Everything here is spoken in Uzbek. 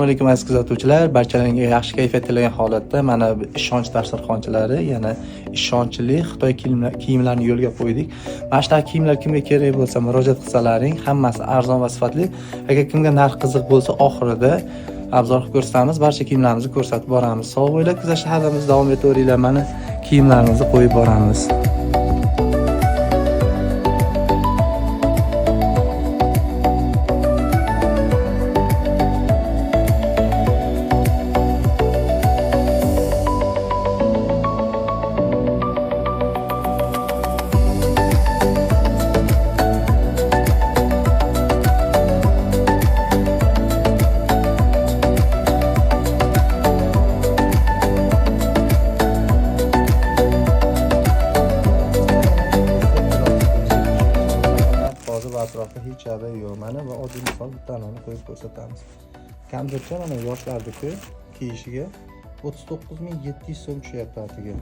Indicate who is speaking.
Speaker 1: Assalomu alaykum aziz kuzatuvchilar, barchalaringga yaxshi kayfiyat tilagan holatda mana ishonch dasturxonchilari, yana ishonchli Xitoy kiyimlarini yo'lga qo'ydik. Mana shu kiyimlar kimga kerak bo'lsa murojaat qilsalaring, hammasi arzon va sifatli. Agar kimga narx qiziq bo'lsa, oxirida obzor qilib ko'rsatamiz, barcha kiyimlarimizni ko'rsatib boramiz. Sog' bo'linglar, kuzatishda hammamiz davom etaveringlar. Mana kiyimlarimizni qo'yib boramiz. Atrofda hech jabr yo'q. Mana va oddiy misol bittanani qo'yib ko'rsatamiz. Kamdircha mana yoshlarniki kiyishiga 39.700 so'm tushyapti atiga.